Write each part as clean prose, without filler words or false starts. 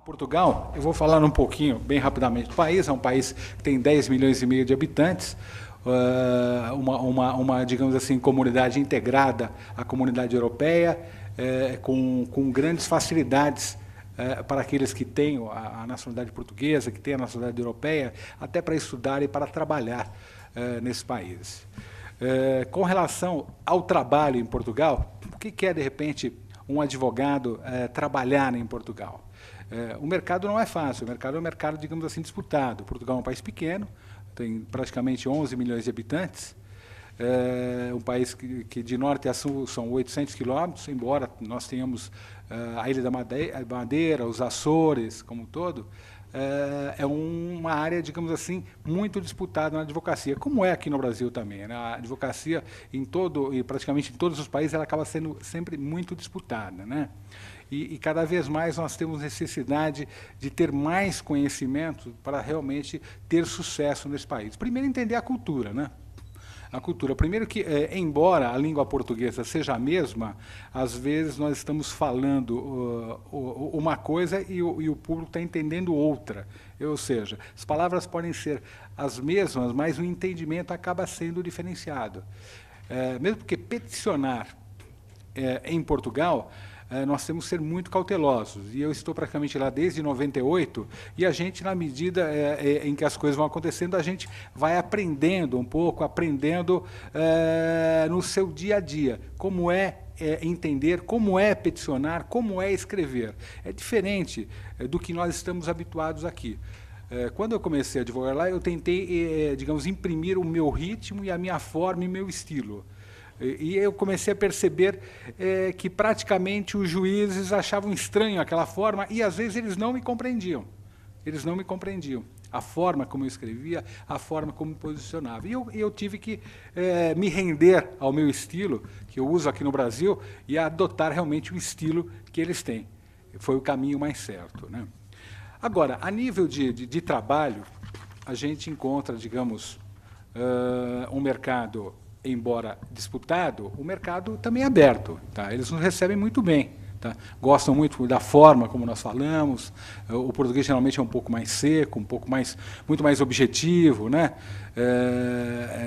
Portugal, eu vou falar um pouquinho, bem rapidamente, do país. É um país que tem 10 milhões e meio de habitantes, digamos assim, comunidade integrada à comunidade europeia, com grandes facilidades para aqueles que têm a nacionalidade portuguesa, que têm a nacionalidade europeia, até para estudar e para trabalhar nesse país. Com relação ao trabalho em Portugal, o que é, de repente, um advogado trabalhar em Portugal? O mercado não é fácil, o mercado é um mercado, digamos assim, disputado. Portugal é um país pequeno, tem praticamente 11 milhões de habitantes, um país que de norte a sul são 800 quilômetros, embora nós tenhamos a Ilha da Madeira, os Açores como um todo, é uma área, digamos assim, muito disputada na advocacia, como é aqui no Brasil também, né? A advocacia, praticamente em todos os países, ela acaba sendo sempre muito disputada, né? E cada vez mais nós temos necessidade de ter mais conhecimento para realmente ter sucesso nesse país. Primeiro, entender a cultura, né? A cultura. Primeiro que, embora a língua portuguesa seja a mesma, às vezes nós estamos falando uma coisa e o público está entendendo outra. Ou seja, as palavras podem ser as mesmas, mas o entendimento acaba sendo diferenciado. Mesmo porque peticionar em Portugal, nós temos que ser muito cautelosos. E eu estou praticamente lá desde 98, e a gente, na medida em que as coisas vão acontecendo, a gente vai aprendendo um pouco, no seu dia a dia, como entender, como é peticionar, como é escrever. É diferente do que nós estamos habituados aqui. Quando eu comecei a advogar lá, eu tentei, digamos, imprimir o meu ritmo e a minha forma e meu estilo. E eu comecei a perceber que praticamente os juízes achavam estranho aquela forma e, às vezes, eles não me compreendiam. Eles não me compreendiam. A forma como eu escrevia, a forma como me posicionava. E eu tive que me render ao meu estilo, que eu uso aqui no Brasil, e adotar realmente o estilo que eles têm. Foi o caminho mais certo, né? Agora, a nível de trabalho, a gente encontra, digamos, um mercado, embora disputado, o mercado também é aberto. Tá? Eles nos recebem muito bem. Tá? Gostam muito da forma como nós falamos. O português geralmente é um pouco mais seco, muito mais objetivo, né?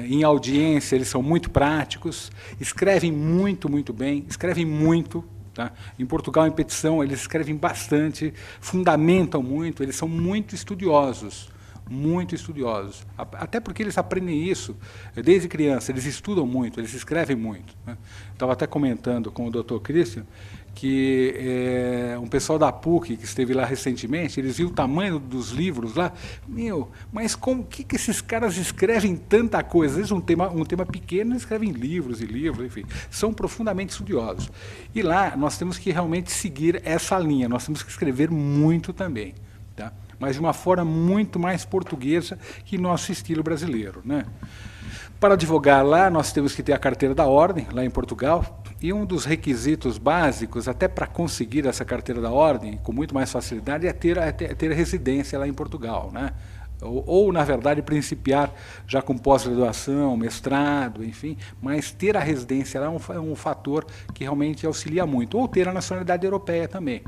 Em audiência eles são muito práticos, escrevem muito bem, escrevem muito. Tá? Em Portugal, em petição, eles escrevem bastante, fundamentam muito, eles são muito estudiosos. Muito estudiosos, até porque eles aprendem isso desde criança, eles estudam muito, eles escrevem muito, né? Estava até comentando com o Dr. Christian que um pessoal da PUC que esteve lá recentemente, eles viram o tamanho dos livros lá, mas como que esses caras escrevem tanta coisa? Às vezes um tema pequeno, eles escrevem livros e livros, enfim, são profundamente estudiosos. E lá nós temos que realmente seguir essa linha, nós temos que escrever muito também, tá? Mas de uma forma muito mais portuguesa que nosso estilo brasileiro, né? Para advogar lá, nós temos que ter a carteira da ordem, lá em Portugal, e um dos requisitos básicos, até para conseguir essa carteira da ordem, com muito mais facilidade, é ter residência lá em Portugal, né? Ou, na verdade, principiar já com pós-graduação, mestrado, enfim, mas ter a residência lá é um fator que realmente auxilia muito, ou ter a nacionalidade europeia também.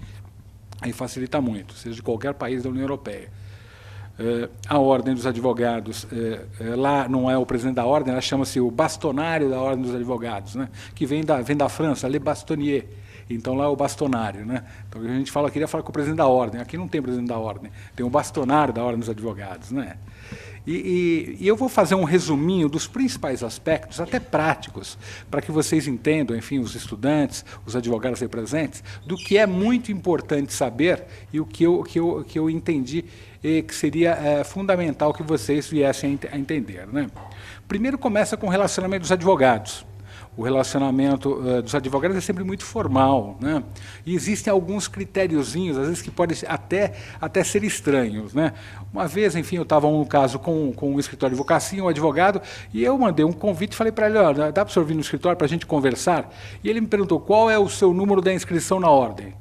Aí facilita muito, seja de qualquer país da União Europeia. A Ordem dos Advogados, lá não é o presidente da Ordem, ela chama-se o bastonário da Ordem dos Advogados, né? Que vem da França, Le Bastonnier. Então, lá é o bastonário, né? Então, a gente queria falar com o presidente da Ordem. Aqui não tem presidente da Ordem, tem o bastonário da Ordem dos Advogados, né? E eu vou fazer um resuminho dos principais aspectos, até práticos, para que vocês entendam, enfim, os estudantes, os advogados aí presentes, do que é muito importante saber e o que eu entendi que seria fundamental que vocês viessem a entender, né? Primeiro começa com o relacionamento dos advogados. O relacionamento dos advogados é sempre muito formal, né? E existem alguns critériozinhos, às vezes, que podem até ser estranhos, né? Uma vez, enfim, eu estava num caso com um escritório de advocacia, um advogado, e eu mandei um convite e falei para ele, dá para o senhor vir no escritório para a gente conversar? E ele me perguntou, qual é o seu número da inscrição na ordem?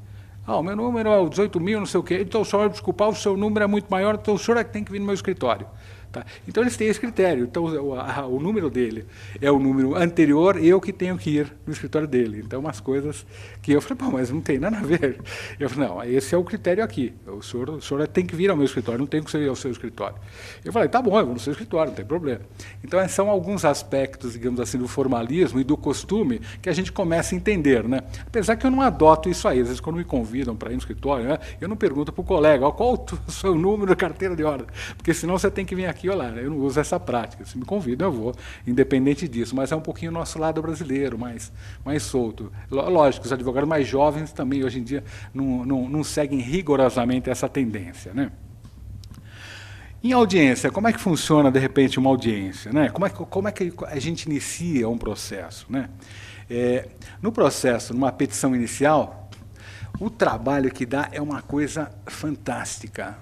O meu número é o 18.000, não sei o quê. Então, o senhor vai desculpar, o seu número é muito maior, então o senhor é que tem que vir no meu escritório. Tá? Então, eles têm esse critério. Então, o número dele é o número anterior, eu que tenho que ir no escritório dele. Então, umas coisas que eu falei, pô, mas não tem nada a ver. Eu falei, não, esse é o critério aqui. O senhor tem que vir ao meu escritório, não tem que ir ao seu escritório. Eu falei, tá bom, eu vou no seu escritório, não tem problema. Então, são alguns aspectos, digamos assim, do formalismo e do costume que a gente começa a entender, né? Apesar que eu não adoto isso aí. Às vezes, quando me convidam para ir no escritório, né, eu não pergunto para o colega, ó, qual o seu número da carteira de ordem? Porque senão você tem que vir aqui olhar. Eu não uso essa prática. Se me convidam, eu vou, independente disso. Mas é um pouquinho o nosso lado brasileiro, mais solto. Lógico, os advogados mais jovens também, hoje em dia, não seguem rigorosamente essa tendência, né? Em audiência, como é que funciona, de repente, uma audiência, né? Como é que a gente inicia um processo, né? No processo, numa petição inicial, o trabalho que dá é uma coisa fantástica.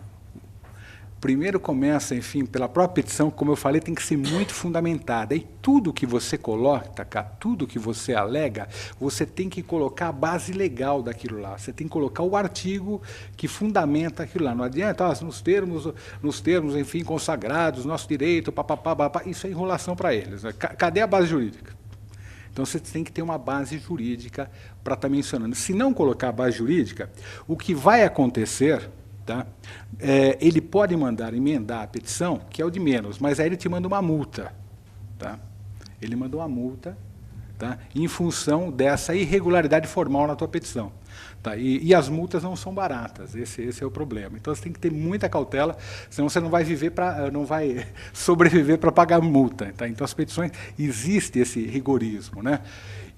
Primeiro começa, enfim, pela própria petição, como eu falei, tem que ser muito fundamentada. E tudo que você coloca, tudo que você alega, você tem que colocar a base legal daquilo lá. Você tem que colocar o artigo que fundamenta aquilo lá. Não adianta, nos termos, enfim, consagrados, nosso direito, papapá, isso é enrolação para eles. Cadê a base jurídica? Então, você tem que ter uma base jurídica para estar mencionando. Se não colocar a base jurídica, o que vai acontecer... Tá? Ele pode mandar emendar a petição, que é o de menos, mas aí ele te manda uma multa. Tá? Ele manda uma multa, tá? Em função dessa irregularidade formal na tua petição. Tá? E as multas não são baratas, esse é o problema. Então, você tem que ter muita cautela, senão você não vai sobreviver para pagar multa. Tá? Então, as petições, existe esse rigorismo, né?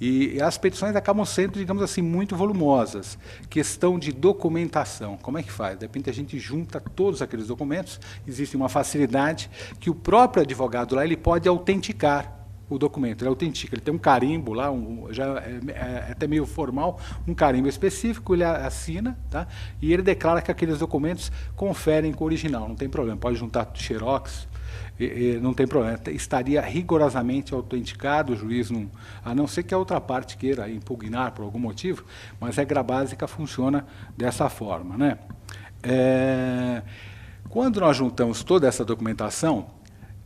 E as petições acabam sendo, digamos assim, muito volumosas. Questão de documentação, como é que faz? De repente, a gente junta todos aqueles documentos, existe uma facilidade que o próprio advogado lá ele pode autenticar o documento. Ele autentica, ele tem um carimbo lá, já é até meio formal, um carimbo específico, ele assina, tá? E ele declara que aqueles documentos conferem com o original, não tem problema, pode juntar xerox, não tem problema, estaria rigorosamente autenticado, o juiz não, a não ser que a outra parte queira impugnar por algum motivo, mas a regra básica funciona dessa forma, né? Quando nós juntamos toda essa documentação,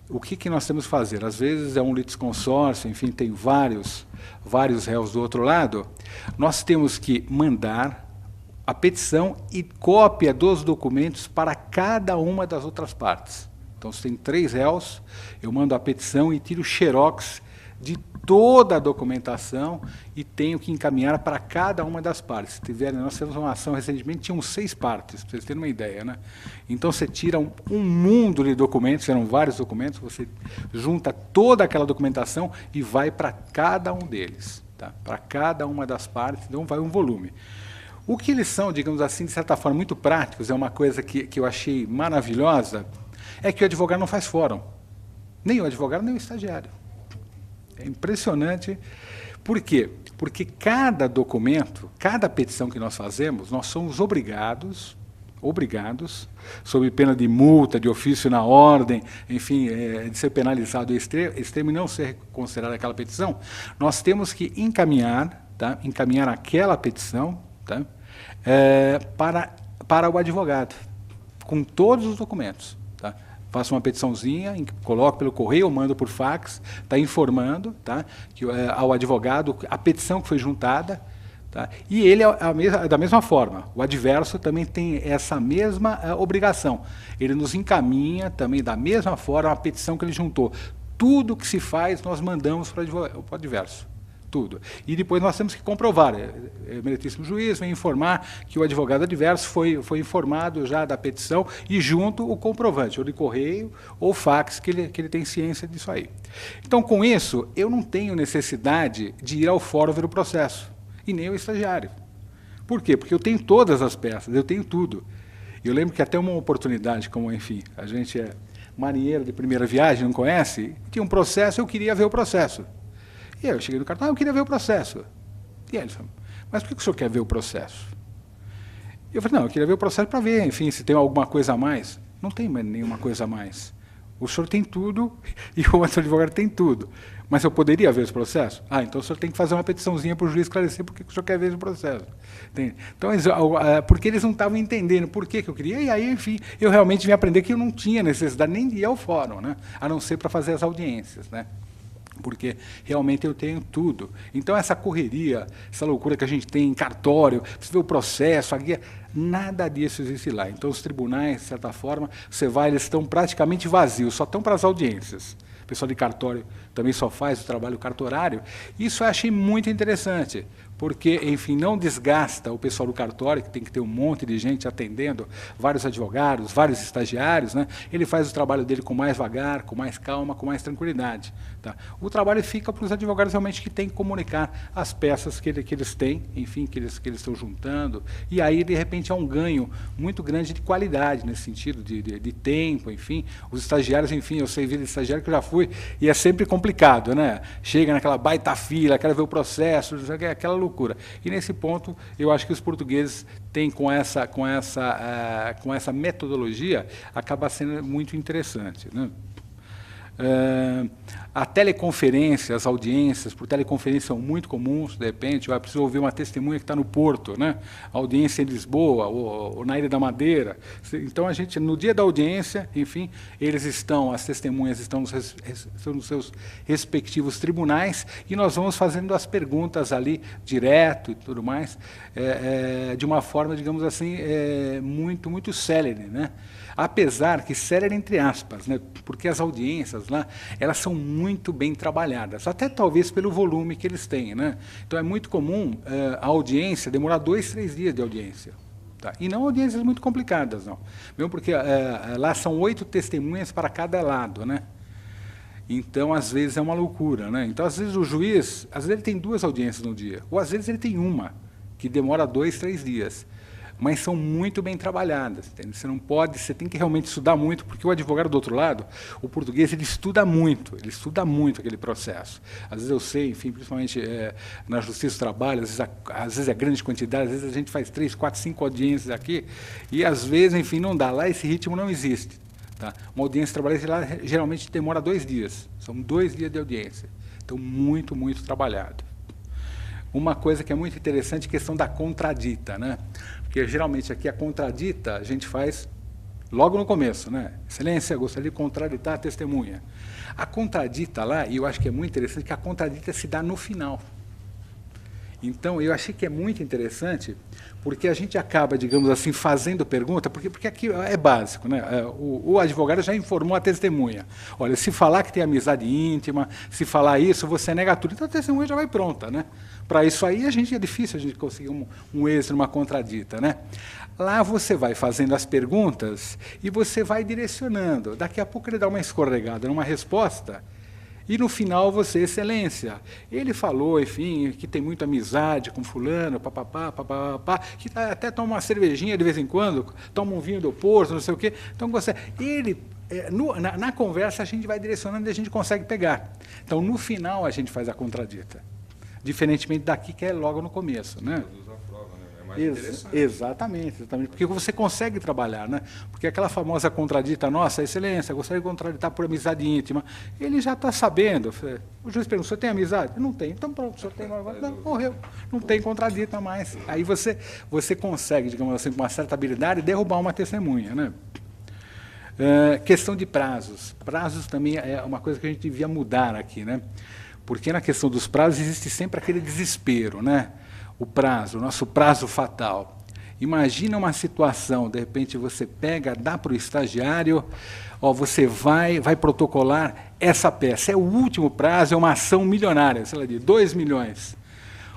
o que nós temos que fazer? Às vezes é um litisconsórcio, enfim, tem vários réus do outro lado, nós temos que mandar a petição e cópia dos documentos para cada uma das outras partes. Então, se tem 3 réus, eu mando a petição e tiro xerox de toda a documentação e tenho que encaminhar para cada uma das partes. Nós tivemos uma ação recentemente, tinham 6 partes, para vocês terem uma ideia, né? Então, você tira um mundo de documentos, eram vários documentos, você junta toda aquela documentação e vai para cada um deles, tá? Para cada uma das partes, então vai um volume. O que eles são, digamos assim, de certa forma, muito práticos, é uma coisa que eu achei maravilhosa, é que o advogado não faz fórum. Nem o advogado, nem o estagiário. É impressionante. Por quê? Porque cada documento, cada petição que nós fazemos, nós somos obrigados, sob pena de multa, de ofício na ordem, enfim, de ser penalizado extremo e não ser considerada aquela petição, nós temos que encaminhar, tá? Encaminhar aquela petição, tá? Para o advogado, com todos os documentos. Tá? Faço uma petiçãozinha, coloco pelo correio, mando por fax, está informando, tá? Que, ao advogado a petição que foi juntada, tá? E ele, da mesma forma, o adverso também tem essa mesma obrigação. Ele nos encaminha também da mesma forma a petição que ele juntou. Tudo que se faz, nós mandamos para o adverso. Tudo. E depois nós temos que comprovar. Meritíssimo juiz vem informar que o advogado adverso foi informado já da petição e junto o comprovante, ou de correio ou fax, que ele tem ciência disso aí. Então, com isso, eu não tenho necessidade de ir ao fórum ver o processo, e nem o estagiário. Por quê? Porque eu tenho todas as peças, eu tenho tudo. Eu lembro que até uma oportunidade, como, enfim, a gente é marinheiro de primeira viagem, não conhece, tinha um processo, eu queria ver o processo. E aí eu cheguei no cartão, eu queria ver o processo. E aí ele falou, mas por que o senhor quer ver o processo? E eu falei, não, eu queria ver o processo para ver, enfim, se tem alguma coisa a mais. Não tem nenhuma coisa a mais. O senhor tem tudo e o outro advogado tem tudo. Mas eu poderia ver esse processo? Ah, então o senhor tem que fazer uma petiçãozinha para o juiz esclarecer por que o senhor quer ver esse processo. Entende? Então, porque eles não estavam entendendo por que eu queria, e aí, enfim, eu realmente vim aprender que eu não tinha necessidade nem de ir ao fórum, né? A não ser para fazer as audiências, né? Porque realmente eu tenho tudo. Então, essa correria, essa loucura que a gente tem em cartório, você vê o processo, a guia, nada disso existe lá. Então, os tribunais, de certa forma, você vai, eles estão praticamente vazios, só estão para as audiências. O pessoal de cartório também só faz o trabalho cartorário. Isso eu achei muito interessante, porque, enfim, não desgasta o pessoal do cartório, que tem que ter um monte de gente atendendo, vários advogados, vários estagiários, né? Ele faz o trabalho dele com mais vagar, com mais calma, com mais tranquilidade. Tá? O trabalho fica para os advogados realmente que têm que comunicar as peças que eles têm, enfim, que eles estão juntando, e aí, de repente, há um ganho muito grande de qualidade, nesse sentido, de tempo, enfim. Os estagiários, enfim, eu sei vir de estagiário que eu já fui, e é sempre complicado, né? Chega naquela baita fila, quero ver o processo, aquela loucura. E nesse ponto, eu acho que os portugueses têm com essa metodologia, acaba sendo muito interessante, né? A teleconferência, as audiências por teleconferência são muito comuns, de repente, eu preciso ouvir uma testemunha que está no Porto, né? Audiência em Lisboa ou na Ilha da Madeira. Então, a gente, no dia da audiência, enfim, as testemunhas estão nos seus respectivos tribunais, e nós vamos fazendo as perguntas ali, direto e tudo mais, de uma forma, digamos assim, muito, muito célere, né? Apesar que célere entre aspas, né? Porque as audiências lá, elas são muito bem trabalhadas, até talvez pelo volume que eles têm, né? Então é muito comum a audiência demorar 2, 3 dias de audiência. Tá? E não audiências muito complicadas, não. Mesmo porque lá são 8 testemunhas para cada lado, né? Então, às vezes, é uma loucura, né? Então, às vezes, o juiz, às vezes ele tem 2 audiências no dia, ou às vezes ele tem uma, que demora 2, 3 dias. Mas são muito bem trabalhadas. Entende? Você tem que realmente estudar muito, porque o advogado do outro lado, o português, ele estuda muito aquele processo. Às vezes eu sei, enfim, principalmente na Justiça do Trabalho, às vezes é grande quantidade, às vezes a gente faz 3, 4, 5 audiências aqui, e às vezes, enfim, não dá. Lá esse ritmo não existe. Tá? Uma audiência trabalhista lá geralmente demora 2 dias, são 2 dias de audiência. Então, muito, muito trabalhado. Uma coisa que é muito interessante é a questão da contradita, né? Porque geralmente aqui a contradita a gente faz logo no começo, né? Excelência, gostaria de contraditar a testemunha. A contradita lá, e eu acho que é muito interessante, que a contradita se dá no final. Então, eu achei que é muito interessante, porque a gente acaba, digamos assim, fazendo pergunta, porque aqui é básico, né? O advogado já informou a testemunha. Olha, se falar que tem amizade íntima, se falar isso, você nega tudo. Então, a testemunha já vai pronta, né? Para isso aí, é difícil a gente conseguir um êxito, uma contradita, né? Lá você vai fazendo as perguntas e você vai direcionando. Daqui a pouco ele dá uma escorregada numa resposta, e no final você, excelência, ele falou, enfim, que tem muita amizade com fulano, papapá, que até toma uma cervejinha de vez em quando, toma um vinho do Porto, não sei o quê. Então, na conversa a gente vai direcionando e a gente consegue pegar. Então, no final a gente faz a contradita. Diferentemente daqui, que é logo no começo, né? Exatamente, porque você consegue trabalhar, né? Porque aquela famosa contradita, nossa, excelência, gostaria de contraditar por amizade íntima, ele já está sabendo. O juiz pergunta, o senhor tem amizade? Não tem. Então pronto, o senhor tem, não, morreu, não tem contradita mais. Aí você consegue, digamos assim, com uma certa habilidade, derrubar uma testemunha, né? Questão de prazos. Prazos também é uma coisa que a gente devia mudar aqui, né? Porque na questão dos prazos existe sempre aquele desespero, né? O prazo, o nosso prazo fatal. Imagina uma situação, de repente você pega, dá para o estagiário, você vai protocolar essa peça. É o último prazo, é uma ação milionária, sei lá, de 2 milhões.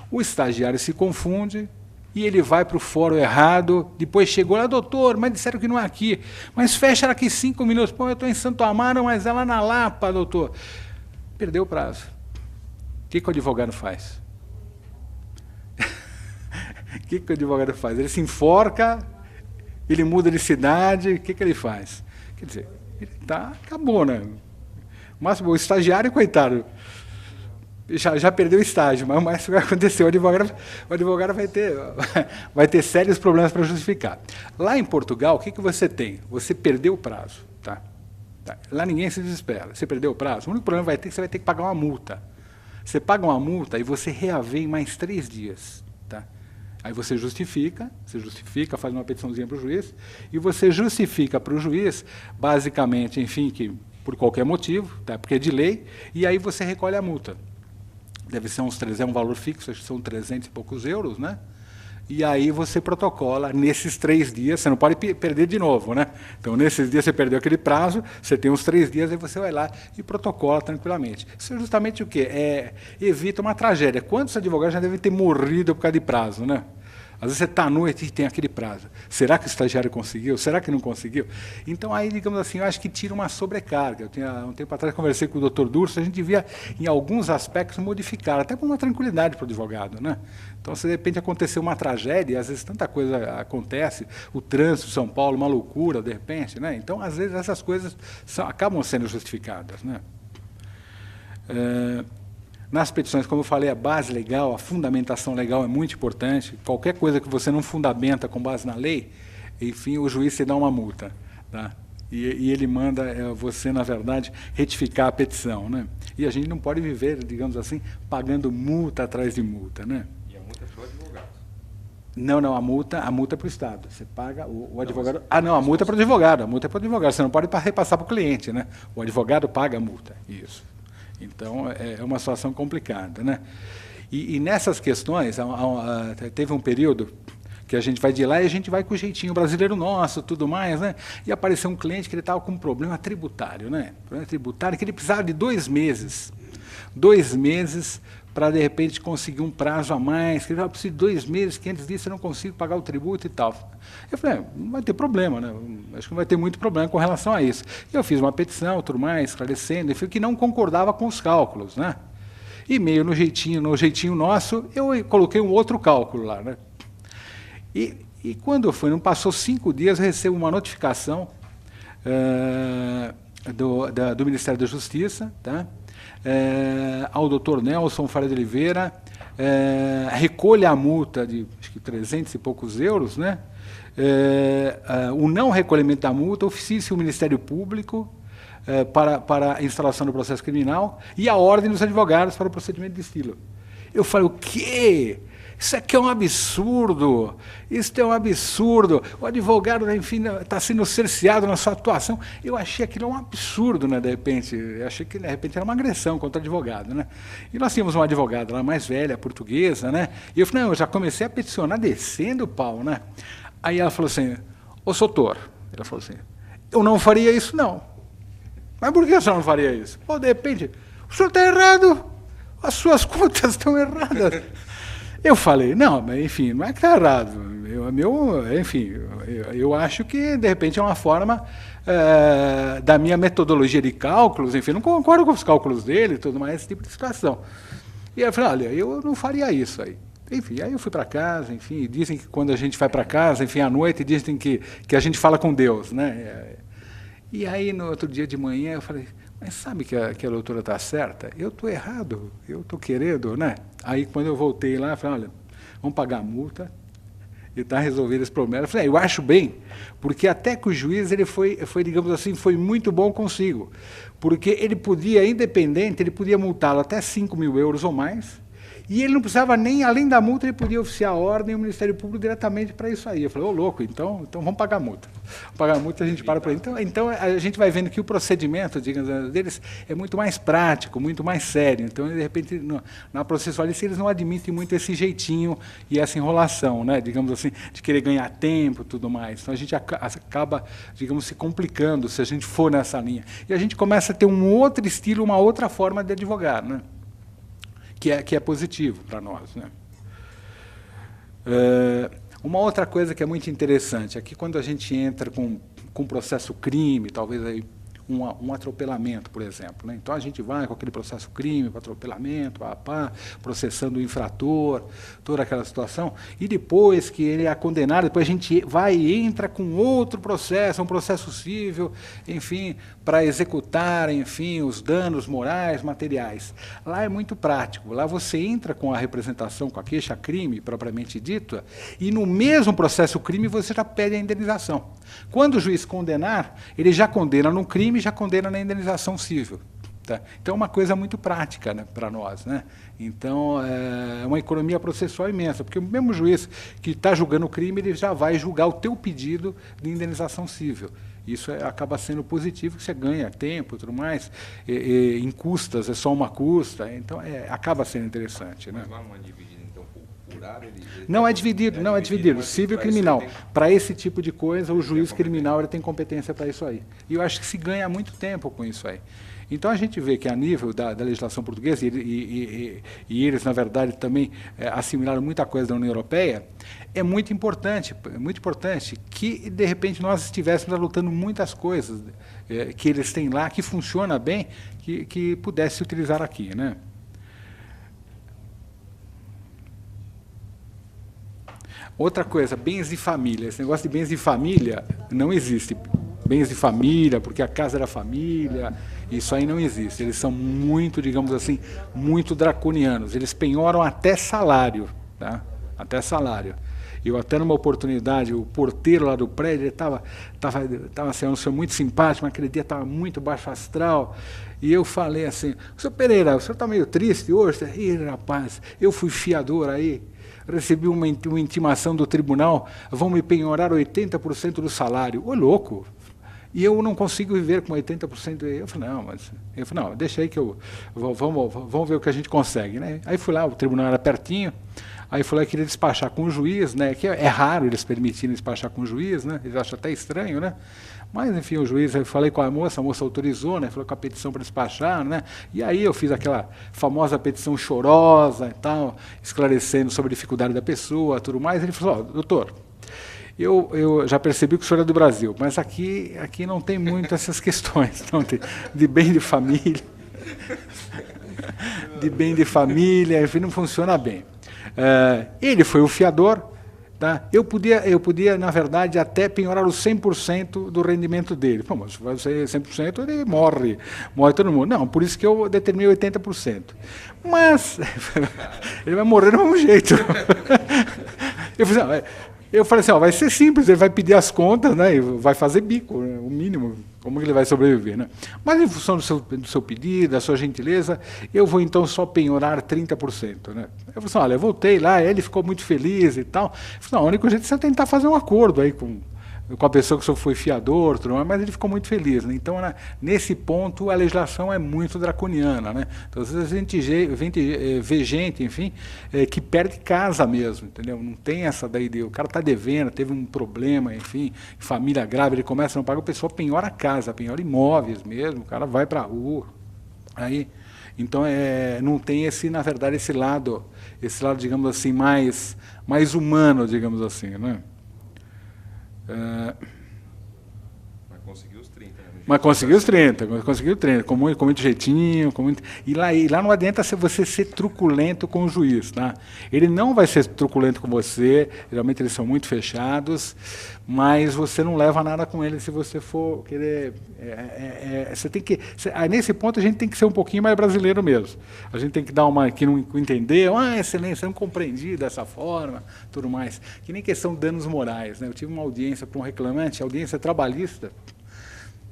O estagiário se confunde e ele vai para o fórum errado, depois chegou lá, doutor, mas disseram que não é aqui. Mas fecha daqui 5 minutos. Pô, eu estou em Santo Amaro, mas é lá na Lapa, doutor. Perdeu o prazo. O que o advogado faz? O que o advogado faz? Ele se enforca, ele muda de cidade, o que ele faz? Quer dizer, acabou, né? Mas o estagiário, coitado, já perdeu o estágio, mas o mais que vai acontecer, o advogado vai ter sérios problemas para justificar. Lá em Portugal, o que você tem? Você perdeu o prazo, tá? Tá? Lá ninguém se desespera. Você perdeu o prazo, o único problema vai ter que você vai ter que pagar uma multa. Você paga uma multa e você reavê em mais 3 dias. Tá? Aí você justifica, faz uma petiçãozinha para o juiz, e você justifica para o juiz, basicamente, enfim, que por qualquer motivo, tá? Porque é de lei, e aí você recolhe a multa. Deve ser uns 300, é um valor fixo, acho que são 300 e poucos euros, né? E aí você protocola nesses 3 dias, você não pode perder de novo, né? Então, nesses dias você perdeu aquele prazo, você tem uns 3 dias, aí você vai lá e protocola tranquilamente. Isso é justamente o quê? Evita uma tragédia. Quantos advogados já devem ter morrido por causa de prazo, né? Às vezes você está à noite e tem aquele prazo. Será que o estagiário conseguiu? Será que não conseguiu? Então, aí, digamos assim, eu acho que tira uma sobrecarga. Um tempo atrás, conversei com o Dr. Durso, a gente devia, em alguns aspectos, modificar, até por uma tranquilidade para o advogado, né? Então, se de repente acontecer uma tragédia, e às vezes tanta coisa acontece, o trânsito de São Paulo, uma loucura, de repente, né? Então, às vezes, essas coisas acabam sendo justificadas, né? Nas petições, como eu falei, a base legal, a fundamentação legal é muito importante. Qualquer coisa que você não fundamenta com base na lei, enfim, o juiz te dá uma multa. Tá? E ele manda você, na verdade, retificar a petição. Né? E a gente não pode viver, digamos assim, pagando multa atrás de multa. Né? E a multa é para o advogado? Não, a multa é para o Estado. Você paga o advogado... Não, a multa é para o advogado. A multa é para o advogado. Você não pode repassar para o cliente. Né? O advogado paga a multa. Isso. Então, é uma situação complicada. Né? E nessas questões, teve um período que a gente vai de lá e a gente vai com o jeitinho brasileiro nosso, tudo mais, né? E apareceu um cliente que ele estava com um problema tributário, né? Problema tributário que ele precisava de 2 meses. 2 meses para, de repente, conseguir um prazo a mais, que ele já precisa de 2 meses, que antes disso eu não consigo pagar o tributo e tal. Eu falei, não vai ter problema, né? Acho que não vai ter muito problema com relação a isso. E eu fiz uma petição, tudo mais, esclarecendo, enfim, que não concordava com os cálculos, né? E meio no jeitinho nosso, eu coloquei um outro cálculo lá, né? E quando eu fui, não passou 5 dias, eu recebo uma notificação do Ministério da Justiça, tá? Ao doutor Nelson Faria de Oliveira, recolha a multa de acho que 300 e poucos euros, né? O não recolhimento da multa, oficie-se o Ministério Público para a instalação do processo criminal e a ordem dos advogados para o procedimento de estilo. Eu falei, o quê? Isso aqui é um absurdo, isso é um absurdo. O advogado, enfim, está sendo cerceado na sua atuação. Eu achei aquilo um absurdo, né, de repente. Eu achei que, de repente, era uma agressão contra o advogado. Né? E nós tínhamos uma advogada lá mais velha, portuguesa, né? E eu falei, não, eu já comecei a peticionar descendo o pau. Né? Aí ela falou assim, ô Soutor, ela falou assim, eu não faria isso, não. Mas por que o senhor não faria isso? Pô, de repente, o senhor está errado, as suas contas estão erradas. Eu falei, não, mas enfim, não é que está errado. Eu acho que, de repente, é uma forma da minha metodologia de cálculos, enfim, não concordo com os cálculos dele e tudo mais, esse tipo de situação. E eu falei, olha, eu não faria isso aí. Enfim, aí eu fui para casa, enfim, dizem que quando a gente vai para casa, enfim, à noite, dizem que a gente fala com Deus, né? E aí, no outro dia de manhã, eu falei, mas sabe que a doutora está certa? Eu estou errado, eu estou querendo, né? Aí, quando eu voltei lá, eu falei, olha, vamos pagar a multa e está resolvido esse problema. Eu falei, eu acho bem, porque até que o juiz ele foi, digamos assim, foi muito bom consigo, porque ele podia, independente, ele podia multá-lo até 5.000 euros ou mais, e ele não precisava nem, além da multa, ele podia oficiar a ordem e o Ministério Público diretamente para isso aí. Eu falei, ô louco, então vamos pagar a multa. Vamos pagar a multa e a gente para por aí. Então a gente vai vendo que o procedimento, digamos, deles é muito mais prático, muito mais sério. Então, de repente, na processualista, eles não admitem muito esse jeitinho e essa enrolação, né? Digamos assim, de querer ganhar tempo e tudo mais. Então, a gente acaba, digamos, se complicando se a gente for nessa linha. E a gente começa a ter um outro estilo, uma outra forma de advogar, né? Que é positivo para nós. Né? Uma outra coisa que é muito interessante, aqui quando a gente entra com processo crime, talvez aí um atropelamento, por exemplo. Né? Então, a gente vai com aquele processo crime, com atropelamento, processando o infrator, toda aquela situação, e depois que ele é condenado, depois a gente vai e entra com outro processo, um processo civil, enfim, para executar, enfim, os danos morais, materiais. Lá é muito prático. Lá você entra com a representação, com a queixa-crime, propriamente dita, e no mesmo processo crime você já pede a indenização. Quando o juiz condenar, ele já condena no crime crime já condena na indenização civil. Tá? Então, é uma coisa muito prática, né, para nós. Né? Então, é uma economia processual imensa, porque o mesmo juiz que está julgando o crime, ele já vai julgar o teu pedido de indenização civil. Isso acaba sendo positivo, que você ganha tempo e tudo mais. Em custas, é só uma custa. Então, acaba sendo interessante. Né? Mas não é dividido, então, por área? Não é dividido, não é dividido. Civil e criminal. Para esse tipo de coisa, o juiz criminal ele tem competência para isso aí. E eu acho que se ganha muito tempo com isso aí. Então, a gente vê que, a nível da legislação portuguesa, e eles, na verdade, também assimilaram muita coisa da União Europeia, é muito importante que, de repente, nós estivéssemos adotando muitas coisas que eles têm lá, que funciona bem, que pudesse utilizar aqui. Né? Outra coisa, bens de família. Esse negócio de bens de família não existe. Bens de família, porque a casa era família, isso aí não existe. Eles são muito, digamos assim, muito draconianos. Eles penhoram até salário, tá? Até salário. Eu até numa oportunidade, o porteiro lá do prédio, ele estava assim, um senhor muito simpático, mas aquele dia estava muito baixo astral, e eu falei assim, senhor Pereira, o senhor está meio triste hoje? Ih, rapaz, eu fui fiador aí, recebi uma intimação do tribunal, vão me penhorar 80% do salário. Ô, louco! E eu não consigo viver com 80%. Eu falei, não, deixa aí que vamos ver o que a gente consegue. Né? Aí fui lá, o tribunal era pertinho, aí fui lá e queria despachar com o juiz, né? Que é raro eles permitirem despachar com o juiz, né? Eles acham até estranho, né? Mas, enfim, o juiz, eu falei com a moça autorizou, né? Falou com a petição para despachar, né? E aí eu fiz aquela famosa petição chorosa e tal, esclarecendo sobre a dificuldade da pessoa, tudo mais. Ele falou, doutor, eu já percebi que o senhor é do Brasil, mas aqui não tem muito essas questões, não tem, de bem de família, enfim, não funciona bem. Ele foi o fiador, tá? Eu podia, na verdade, até penhorar os 100% do rendimento dele. Pô, mas se vai ser 100%, ele morre todo mundo. Não, por isso que eu determinei 80%. Mas ele vai morrer do mesmo jeito. Eu falei assim, vai ser simples, ele vai pedir as contas, né, e vai fazer bico, né, o mínimo, como ele vai sobreviver. Né? Mas em função do seu pedido, da sua gentileza, eu vou então só penhorar 30%. Né? Eu falei assim, olha, eu voltei lá, ele ficou muito feliz e tal. Eu falei, o único jeito é você tentar fazer um acordo aí com a pessoa que o senhor foi fiador, tudo mais, mas ele ficou muito feliz. Né? Então, nesse ponto, a legislação é muito draconiana. Né? Então, às vezes a gente vê gente, enfim, que perde casa mesmo, entendeu? Não tem essa daí de o cara está devendo, teve um problema, enfim, família grave, ele começa a não pagar, o pessoal penhora a casa, penhora imóveis mesmo, o cara vai para a rua. Aí, então, não tem na verdade, esse lado, digamos assim, mais humano, digamos assim, né? Mas conseguiu os 30. Né? Mas conseguiu 30, com muito jeitinho. E lá não adianta você ser truculento com o juiz. Tá? Ele não vai ser truculento com você, geralmente eles são muito fechados, mas você não leva nada com ele se você for querer... você tem que, nesse ponto a gente tem que ser um pouquinho mais brasileiro mesmo. A gente tem que dar que não entender, excelência, eu não compreendi dessa forma, tudo mais. Que nem questão de danos morais. Né? Eu tive uma audiência para um reclamante, audiência trabalhista,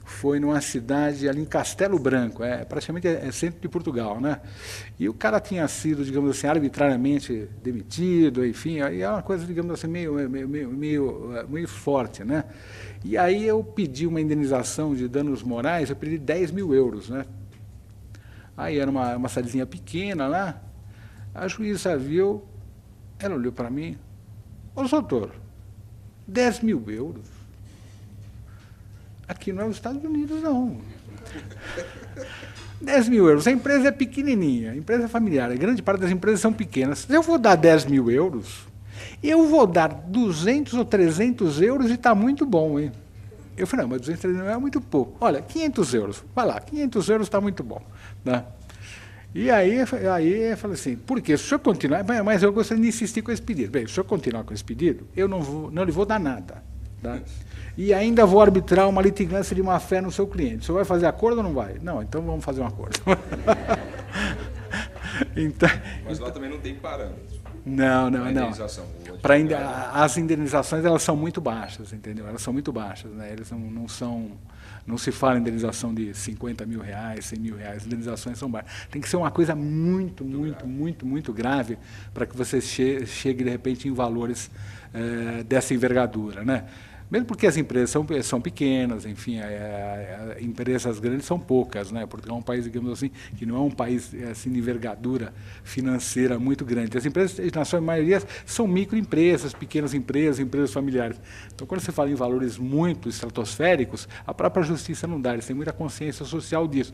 foi numa cidade ali em Castelo Branco, praticamente centro de Portugal, né? E o cara tinha sido, digamos assim, arbitrariamente demitido, enfim, aí é uma coisa, digamos assim, meio forte, né? E aí eu pedi uma indenização de danos morais, eu pedi 10 mil euros, né? Aí era uma cidadezinha pequena lá, a juíza viu, ela olhou para mim, ô doutor, 10 mil euros? Aqui não é os Estados Unidos, não. 10 mil euros. A empresa é pequenininha, a empresa é familiar, a grande parte das empresas são pequenas. Se eu vou dar 10 mil euros, eu vou dar 200 ou 300 euros e está muito bom, hein? Eu falei, não, mas 200, 300 é muito pouco. Olha, 500 euros. Vai lá, 500 euros está muito bom. Né? E aí eu falei assim, por quê? Se o senhor continuar... Mas eu gostaria de insistir com esse pedido. Bem, se o senhor continuar com esse pedido, eu não lhe vou dar nada. Tá? E ainda vou arbitrar uma litigância de má-fé no seu cliente. O senhor vai fazer acordo ou não vai? Não, então vamos fazer um acordo. Mas lá também não tem parâmetros. Não, não, A não. indenização. O Pra advogado- as indenizações elas são muito baixas, entendeu? Elas são muito baixas, né? Eles não são, não se fala em indenização de 50 mil reais, 100 mil reais. As indenizações são baixas. Tem que ser uma coisa muito grave para que você chegue de repente em valores dessa envergadura, né? Mesmo porque as empresas são pequenas, enfim, empresas grandes são poucas, né? Porque é um país, digamos assim, que não é um país assim, de envergadura financeira muito grande. As empresas, na sua maioria, são microempresas, pequenas empresas, empresas familiares. Então, quando você fala em valores muito estratosféricos, a própria justiça não dá, eles têm muita consciência social disso.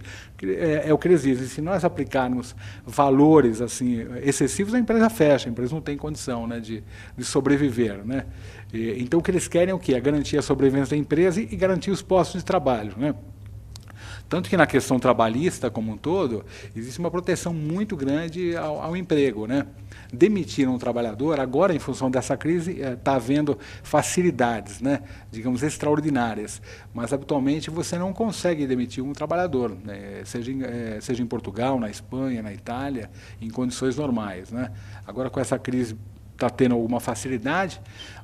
É o que eles dizem, se nós aplicarmos valores assim excessivos, a empresa fecha, a empresa não tem condição, né, de sobreviver, né? Então, o que eles querem é o quê? É garantir a sobrevivência da empresa e garantir os postos de trabalho, né? Tanto que na questão trabalhista como um todo, existe uma proteção muito grande ao emprego, né? Demitir um trabalhador, agora, em função dessa crise, está havendo facilidades, né? Digamos, extraordinárias. Mas, habitualmente, você não consegue demitir um trabalhador, né? Seja em Portugal, na Espanha, na Itália, em condições normais, né? Agora, com essa crise, está tendo alguma facilidade,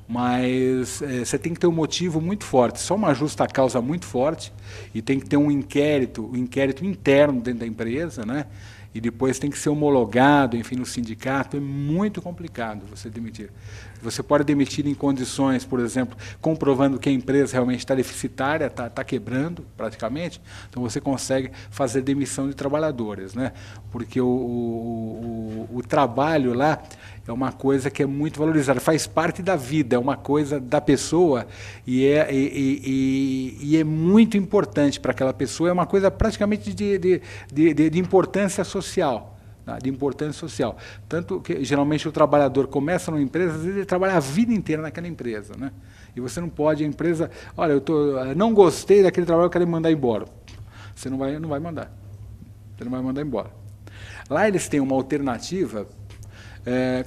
mas você tem que ter um motivo muito forte, só uma justa causa muito forte, e tem que ter um inquérito interno dentro da empresa, né? E depois tem que ser homologado, enfim, no sindicato. É muito complicado você demitir. Você pode demitir em condições, por exemplo, comprovando que a empresa realmente está deficitária, está quebrando praticamente, então você consegue fazer demissão de trabalhadores, né? Porque o trabalho lá é uma coisa que é muito valorizada, faz parte da vida, é uma coisa da pessoa e é muito importante para aquela pessoa, é uma coisa praticamente de importância social. De importância social. Tanto que, geralmente, o trabalhador começa numa empresa, às vezes ele trabalha a vida inteira naquela empresa, né? E você não pode, a empresa, olha, não gostei daquele trabalho, eu quero me mandar embora. Você não vai mandar. Você não vai mandar embora. Lá eles têm uma alternativa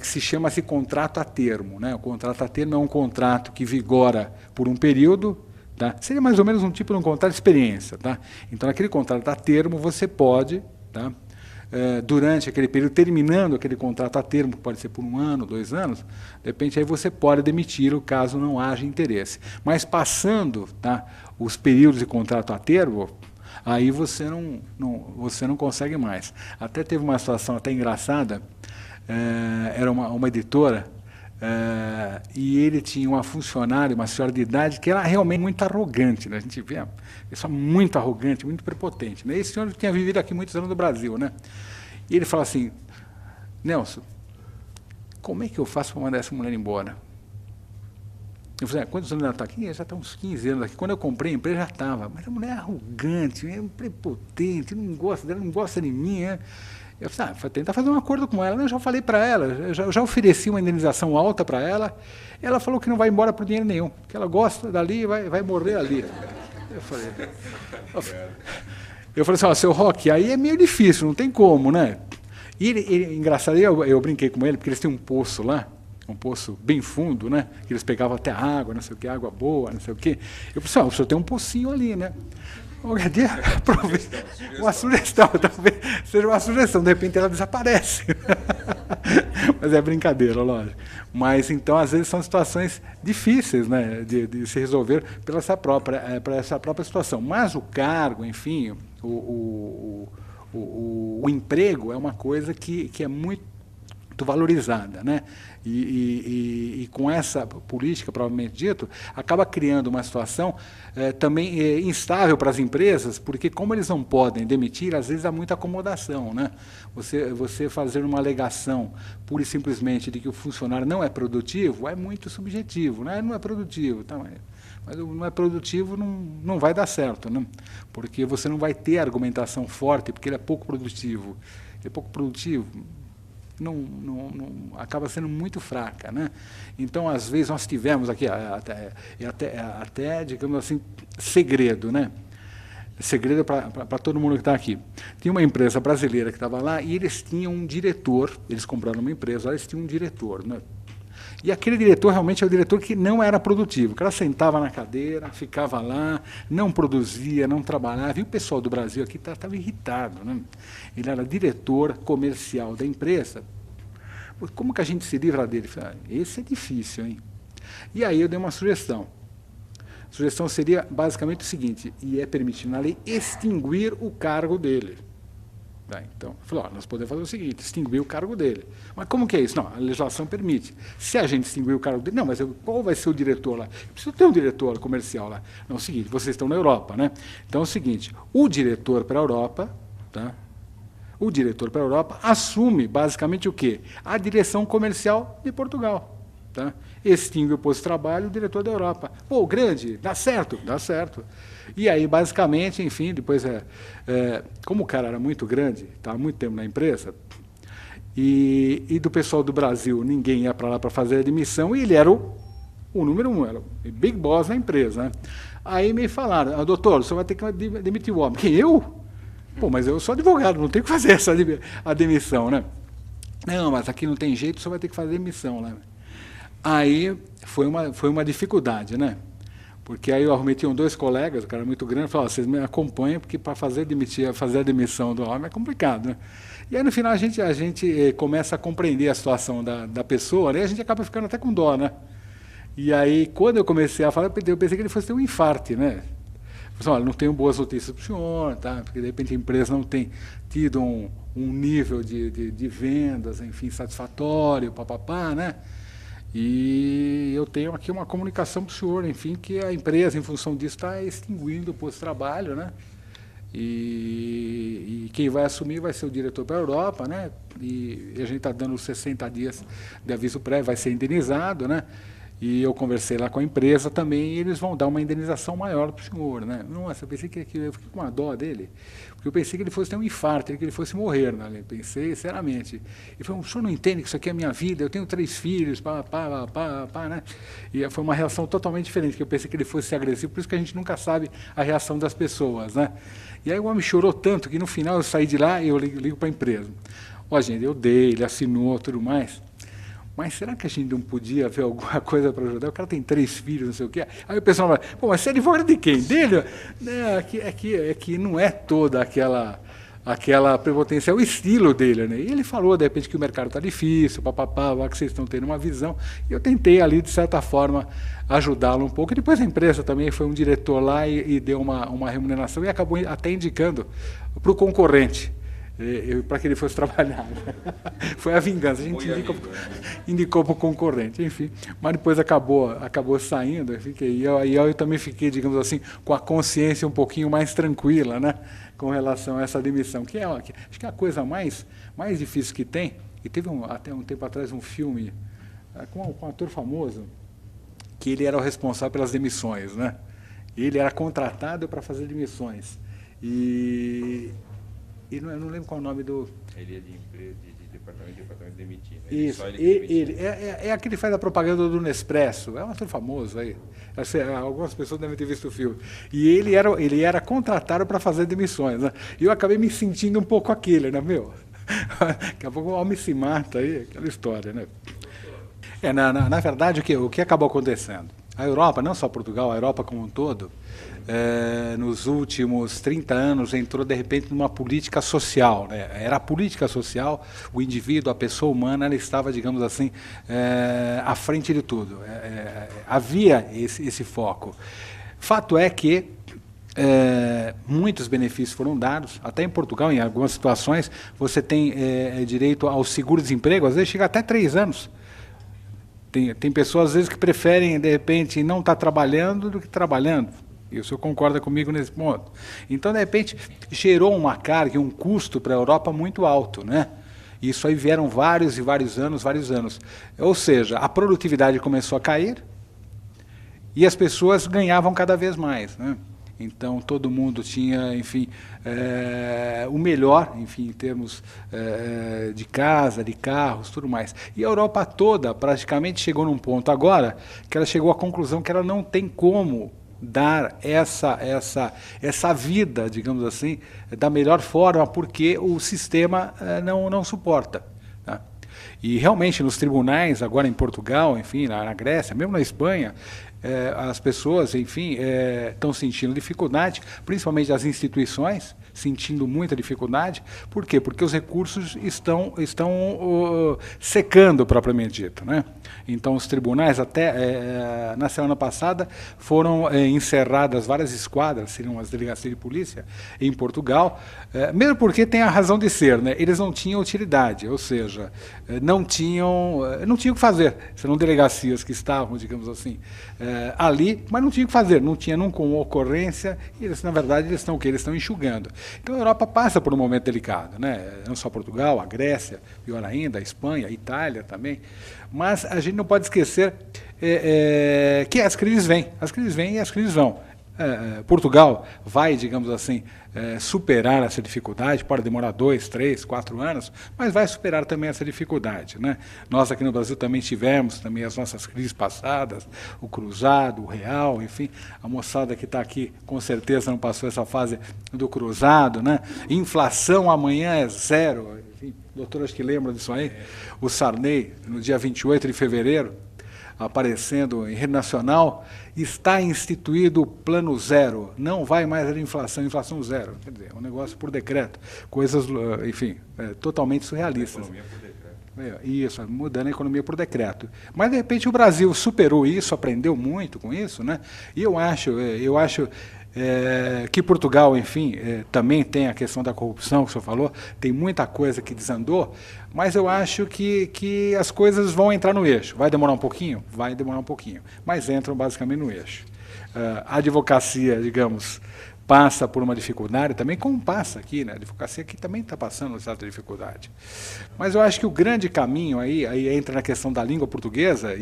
que se chama-se contrato a termo, né? O contrato a termo é um contrato que vigora por um período, tá? Seria mais ou menos um tipo de um contrato de experiência, tá? Então, naquele contrato a termo, você pode, tá? Durante aquele período, terminando aquele contrato a termo, pode ser por 1 ano, 2 anos, de repente aí você pode demitir-o caso não haja interesse. Mas passando, tá, os períodos de contrato a termo, aí você não consegue mais. Até teve uma situação até engraçada, era uma editora, e ele tinha uma funcionária, uma senhora de idade, que era realmente muito arrogante, né? A gente vê, pessoa muito arrogante, muito prepotente, né? Esse senhor tinha vivido aqui muitos anos no Brasil, né? E ele fala assim, Nelson, como é que eu faço para mandar essa mulher embora? Eu falei, quantos anos ela está aqui? Já está uns 15 anos aqui. Quando eu comprei a empresa, já estava. Mas a mulher é arrogante, é prepotente, não gosta dela, não gosta de mim, né? Eu falei, tentar fazer um acordo com ela. Eu já falei para ela, eu já ofereci uma indenização alta para ela. Ela falou que não vai embora por dinheiro nenhum, que ela gosta dali e vai morrer ali. Eu falei assim, seu Roque, aí é meio difícil, não tem como, né? E engraçado, eu brinquei com ele, porque eles têm um poço lá, um poço bem fundo, né? Que eles pegavam até água, não sei o que, água boa, não sei o quê. Eu falei assim, o senhor tem um pocinho ali, né? Qualquer dia, uma sugestão, talvez seja uma sugestão, de repente ela desaparece. Mas é brincadeira, lógico. Mas, então, às vezes, são situações difíceis, né, de se resolver por essa própria situação. Mas o cargo, enfim, o emprego é uma coisa que é muito valorizada, né? E com essa política, provavelmente dito, acaba criando uma situação também instável para as empresas, porque como eles não podem demitir, às vezes há muita acomodação, né? Você fazer uma alegação pura e simplesmente de que o funcionário não é produtivo é muito subjetivo, né? Não é produtivo, tá? Mas não é produtivo, não vai dar certo, né? Porque você não vai ter argumentação forte, porque ele é pouco produtivo. Ele é pouco produtivo, acaba sendo muito fraca, né? Então, às vezes, nós tivemos aqui, até digamos assim, segredo, né? Segredo para todo mundo que está aqui. Tinha uma empresa brasileira que estava lá e eles tinham um diretor, eles compraram uma empresa, eles tinham um diretor, né? E aquele diretor realmente é o diretor que não era produtivo. O cara sentava na cadeira, ficava lá, não produzia, não trabalhava. E o pessoal do Brasil aqui estava irritado, né? Ele era diretor comercial da empresa, Como que a gente se livra dele? Eu falei, esse é difícil, hein? E aí eu dei uma sugestão. A sugestão seria basicamente o seguinte, e é permitido na lei extinguir o cargo dele. Tá, então, eu falei, nós podemos fazer o seguinte, extinguir o cargo dele. Mas como que é isso? Não, a legislação permite. Se a gente extinguir o cargo dele, não, mas qual vai ser o diretor lá? Eu preciso ter um diretor comercial lá. Não, é o seguinte, vocês estão na Europa, né? Então é o seguinte, o diretor para a Europa, tá? O diretor para a Europa assume basicamente o quê? A direção comercial de Portugal. Tá? Extingue o posto de trabalho, o diretor da Europa. Pô, grande, dá certo? Dá certo. E aí, basicamente, enfim, depois, como o cara era muito grande, estava há muito tempo na empresa, e do pessoal do Brasil, ninguém ia para lá para fazer a admissão, e ele era o número 1, era o big boss da empresa. Né? Aí me falaram, doutor, você vai ter que demitir o homem. Quem, eu? Pô, mas eu sou advogado, não tenho que fazer a demissão, né? Não, mas aqui não tem jeito, você vai ter que fazer a demissão, né? Aí foi uma dificuldade, né? Porque aí eu arrumei, tinham 2 colegas, o cara muito grande, falou, vocês me acompanham, porque para fazer a demissão do homem é complicado, né? E aí no final a gente começa a compreender a situação da pessoa, né? E a gente acaba ficando até com dó, né? E aí quando eu comecei a falar, eu pensei que ele fosse ter um infarte, né? Falei, olha, não tenho boas notícias para o senhor, tá? Porque de repente a empresa não tem tido um nível de vendas, enfim, satisfatório, papapá, né? E eu tenho aqui uma comunicação para o senhor, enfim, que a empresa, em função disso, está extinguindo o posto de trabalho, né? E quem vai assumir vai ser o diretor para a Europa, né? E a gente está dando 60 dias de aviso prévio, vai ser indenizado, né? E eu conversei lá com a empresa também, e eles vão dar uma indenização maior para o senhor, né? Nossa, eu pensei que eu fiquei com uma dó dele, porque eu pensei que ele fosse ter um infarto, que ele fosse morrer, né? Eu pensei, sinceramente. E falou, o senhor não entende que isso aqui é a minha vida, eu tenho 3 filhos, né? E foi uma reação totalmente diferente, porque eu pensei que ele fosse ser agressivo, por isso que a gente nunca sabe a reação das pessoas, né? E aí o homem chorou tanto que no final eu saí de lá e eu ligo para a empresa. Ó, gente, eu dei, ele assinou, tudo mais. Mas será que a gente não podia ver alguma coisa para ajudar? O cara tem 3 filhos, não sei o quê. Aí o pessoal fala, pô, mas você é advogado de quem? Dele? É que não é toda aquela prepotência, é o estilo dele, né? E ele falou, de repente, que o mercado está difícil, que vocês estão tendo uma visão. E eu tentei ali, de certa forma, ajudá-lo um pouco. E depois a empresa também foi um diretor lá e deu uma remuneração e acabou até indicando para o concorrente, para que ele fosse trabalhar. Foi a vingança, a gente indicou para o concorrente, enfim. Mas depois acabou saindo, enfim, e eu também fiquei, digamos assim, com a consciência um pouquinho mais tranquila, né, com relação a essa demissão, que acho que é a coisa mais difícil que tem. E teve até um tempo atrás um filme com um ator famoso, que ele era o responsável pelas demissões, né? Ele era contratado para fazer demissões. E eu não lembro qual é o nome do... Ele é de empresa, de departamento demitido. Isso, ele é aquele que faz a propaganda do Nespresso, é um ator famoso aí. Algumas pessoas devem ter visto o filme. E ele era contratado para fazer demissões, né? E eu acabei me sentindo um pouco aquele, né, meu? Daqui a pouco o homem se mata aí, aquela história, né? Na verdade, o que acabou acontecendo? A Europa, não só Portugal, a Europa como um todo, nos últimos 30 anos entrou, de repente, numa política social, né? Era a política social, o indivíduo, a pessoa humana, ela estava, digamos assim, à frente de tudo. Havia esse foco. Fato é que muitos benefícios foram dados, até em Portugal, em algumas situações, você tem direito ao seguro-desemprego, às vezes chega até 3 anos. Tem pessoas, às vezes, que preferem, de repente, não estar trabalhando do que trabalhando. E o senhor concorda comigo nesse ponto. Então, de repente, gerou uma carga, um custo para a Europa muito alto, né? Isso aí vieram vários anos. Ou seja, a produtividade começou a cair e as pessoas ganhavam cada vez mais, né? Então, todo mundo tinha, enfim, o melhor, enfim, em termos de casa, de carros, tudo mais. E a Europa toda praticamente chegou num ponto agora que ela chegou à conclusão que ela não tem como dar essa vida, digamos assim, da melhor forma, porque o sistema não suporta. Tá? E realmente nos tribunais, agora em Portugal, enfim, na Grécia, mesmo na Espanha, as pessoas, enfim, estão sentindo dificuldade, principalmente as instituições, sentindo muita dificuldade. Por quê? Porque os recursos estão secando, propriamente dito, né? Então, os tribunais, até na semana passada, foram encerradas várias esquadras, seriam as delegacias de polícia, em Portugal, mesmo porque tem a razão de ser, né? Eles não tinham utilidade, ou seja, não tinham o que fazer. Serão delegacias que estavam, digamos assim, ali, mas não tinham o que fazer, não tinha nunca uma ocorrência, e eles, na verdade, eles estão o quê? Eles estão enxugando. Então, a Europa passa por um momento delicado, né? Não só Portugal, a Grécia, pior ainda, a Espanha, a Itália também. Mas a gente não pode esquecer que as crises vêm e as crises vão. Portugal vai, digamos assim, superar essa dificuldade, pode demorar 2, 3, 4 anos, mas vai superar também essa dificuldade, né? Nós aqui no Brasil também tivemos também as nossas crises passadas, o cruzado, o real, enfim, a moçada que está aqui com certeza não passou essa fase do cruzado, né? Inflação amanhã é 0, enfim, o doutor acho que lembra disso aí, o Sarney, no dia 28 de fevereiro, aparecendo em rede nacional, está instituído o plano zero, não vai mais haver inflação, inflação zero. Quer dizer, é um negócio por decreto, coisas, enfim, totalmente surrealistas. Economia por decreto. Isso, mudando a economia por decreto. Mas, de repente, o Brasil superou isso, aprendeu muito com isso, né? E eu acho que Portugal, enfim, também tem a questão da corrupção, que o senhor falou, tem muita coisa que desandou, mas eu acho que as coisas vão entrar no eixo. Vai demorar um pouquinho? Vai demorar um pouquinho, mas entram basicamente no eixo. A advocacia, digamos, passa por uma dificuldade também, como passa aqui, né? A advocacia aqui também está passando certa dificuldade. Mas eu acho que o grande caminho aí entra na questão da língua portuguesa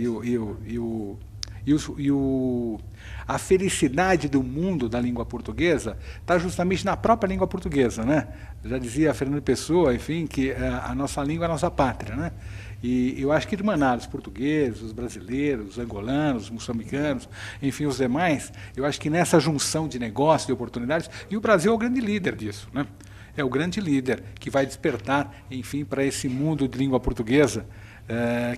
a felicidade do mundo da língua portuguesa está justamente na própria língua portuguesa, né? Já dizia a Fernando Pessoa, enfim, que a nossa língua é a nossa pátria, né? E eu acho que irmanados, os portugueses, os brasileiros, os angolanos, os moçambicanos, enfim, os demais, eu acho que nessa junção de negócios, de oportunidades, e o Brasil é o grande líder disso, né? É o grande líder que vai despertar, enfim, para esse mundo de língua portuguesa,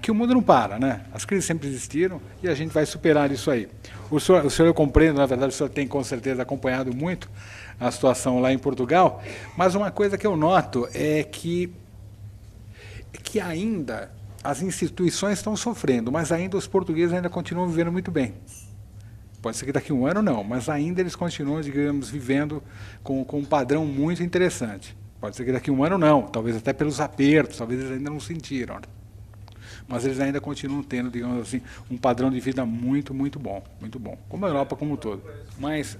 que o mundo não para, né? As crises sempre existiram e a gente vai superar isso aí. O senhor eu compreendo, na verdade, o senhor tem com certeza acompanhado muito a situação lá em Portugal, mas uma coisa que eu noto é que ainda as instituições estão sofrendo, mas ainda os portugueses ainda continuam vivendo muito bem. Pode ser que daqui a um ano não, mas ainda eles continuam, digamos, vivendo com um padrão muito interessante. Pode ser que daqui a um ano não, talvez até pelos apertos, talvez eles ainda não sentiram. Mas eles ainda continuam tendo, digamos assim, um padrão de vida muito, muito bom, como a Europa como um todo. Mas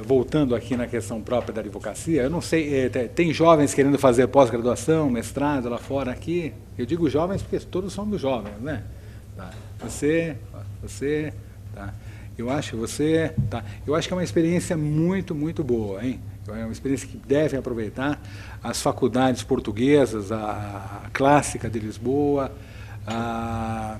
voltando aqui na questão própria da advocacia, eu não sei, tem jovens querendo fazer pós-graduação, mestrado lá fora aqui. Eu digo jovens porque todos somos jovens, né? Tá. Você, tá. Eu acho que é uma experiência muito, muito boa, hein? É uma experiência que devem aproveitar as faculdades portuguesas, a Clássica de Lisboa, a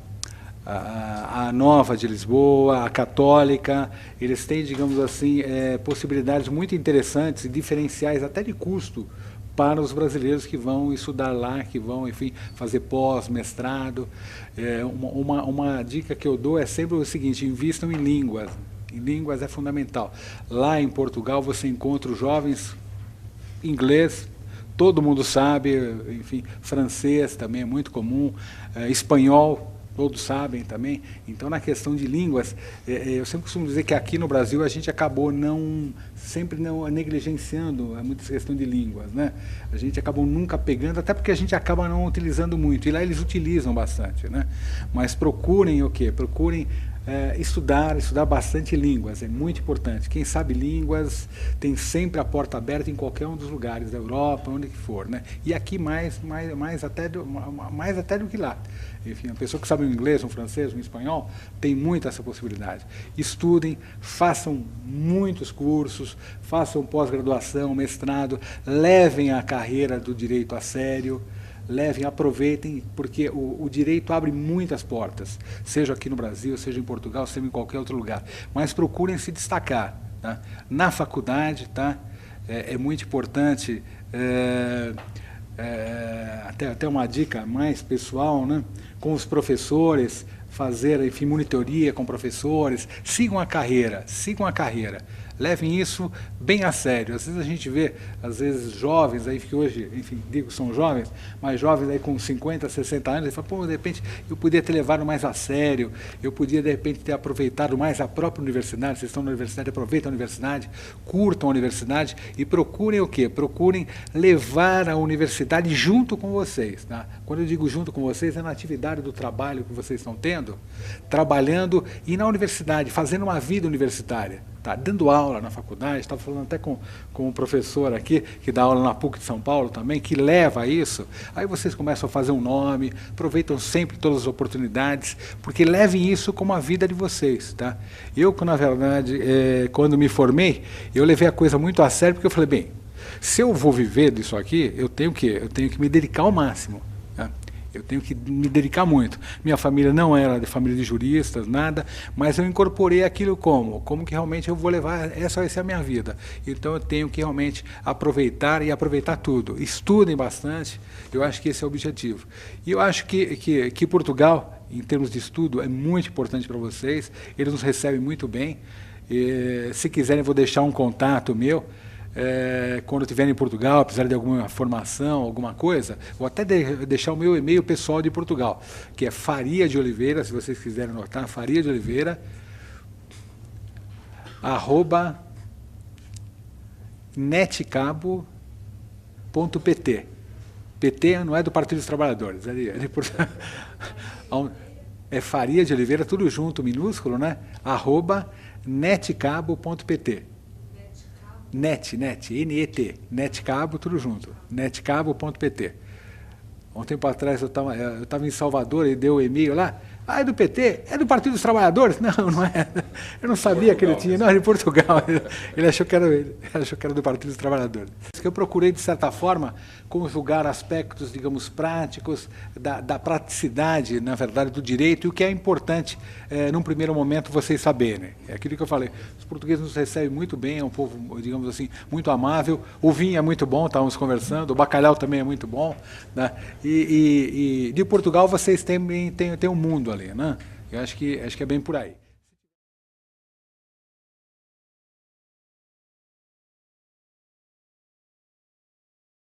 Nova de Lisboa, a Católica. Eles têm, digamos assim, possibilidades muito interessantes e diferenciais até de custo para os brasileiros que vão estudar lá, que vão, enfim, fazer pós, mestrado. Uma dica que eu dou é sempre o seguinte: invistam em línguas. Em línguas é fundamental. Lá em Portugal você encontra os jovens inglês, todo mundo sabe, enfim, francês também é muito comum, espanhol, todos sabem também. Então, na questão de línguas, eu sempre costumo dizer que aqui no Brasil a gente acabou sempre não negligenciando a muita questão de línguas, né? A gente acabou nunca pegando, até porque a gente acaba não utilizando muito, e lá eles utilizam bastante, né? Mas procurem o quê? Procurem estudar bastante línguas, é muito importante. Quem sabe línguas tem sempre a porta aberta em qualquer um dos lugares da Europa, onde que for, né? E aqui mais até do que lá. Enfim, a pessoa que sabe o inglês, um francês, um espanhol, tem muito essa possibilidade. Estudem, façam muitos cursos, façam pós-graduação, mestrado, levem a carreira do direito a sério, aproveitem, porque o direito abre muitas portas, seja aqui no Brasil, seja em Portugal, seja em qualquer outro lugar. Mas procurem se destacar, tá? Na faculdade, tá? É muito importante, até uma dica mais pessoal, né? Com os professores, fazer, enfim, monitoria com professores, sigam a carreira, levem isso bem a sério. Às vezes a gente vê, às vezes, jovens aí, que hoje, enfim, digo são jovens, mas jovens aí com 50, 60 anos, e falam, pô, de repente eu podia ter levado mais a sério, eu podia, de repente, ter aproveitado mais a própria universidade. Vocês estão na universidade, aproveitem a universidade, curtam a universidade e procurem o quê? Procurem levar a universidade junto com vocês. Tá? Quando eu digo junto com vocês, é na atividade do trabalho que vocês estão tendo, trabalhando e na universidade, fazendo uma vida universitária. Tá, dando aula na faculdade, estava falando até com um professor aqui, que dá aula na PUC de São Paulo também, que leva isso, aí vocês começam a fazer um nome, aproveitam sempre todas as oportunidades, porque levem isso como a vida de vocês. Tá? Eu, na verdade, quando me formei, eu levei a coisa muito a sério, porque eu falei, bem, se eu vou viver disso aqui, eu tenho que me dedicar ao máximo. Tá? Eu tenho que me dedicar muito. Minha família não era de família de juristas, nada, mas eu incorporei aquilo como que realmente eu vou levar, essa vai ser a minha vida. Então eu tenho que realmente aproveitar e aproveitar tudo. Estudem bastante, eu acho que esse é o objetivo. E eu acho que Portugal, em termos de estudo, é muito importante para vocês, eles nos recebem muito bem. Se quiserem, eu vou deixar um contato meu. Quando estiver em Portugal, precisar de alguma formação, alguma coisa, vou até deixar o meu e-mail pessoal de Portugal, que é Faria de Oliveira, se vocês quiserem anotar, Faria de Oliveira, @netcabo.pt. PT não é do Partido dos Trabalhadores, é Faria de Oliveira, tudo junto, minúsculo, né? @netcabo.pt. N-E-T, netcabo, tudo junto, netcabo.pt. Um tempo atrás eu estava em Salvador e deu o e-mail lá, é do PT? É do Partido dos Trabalhadores? Não é. Eu não sabia que ele tinha, não, era de Portugal. Ele achou que era do Partido dos Trabalhadores. Eu procurei, de certa forma, conjugar aspectos, digamos, práticos, da praticidade, na verdade, do direito, e o que é importante, num primeiro momento, vocês saberem. É aquilo que eu falei, os portugueses nos recebem muito bem, é um povo, digamos assim, muito amável, o vinho é muito bom, estávamos conversando, o bacalhau também é muito bom, né? E de Portugal vocês têm um mundo ali, né? Eu acho que é bem por aí.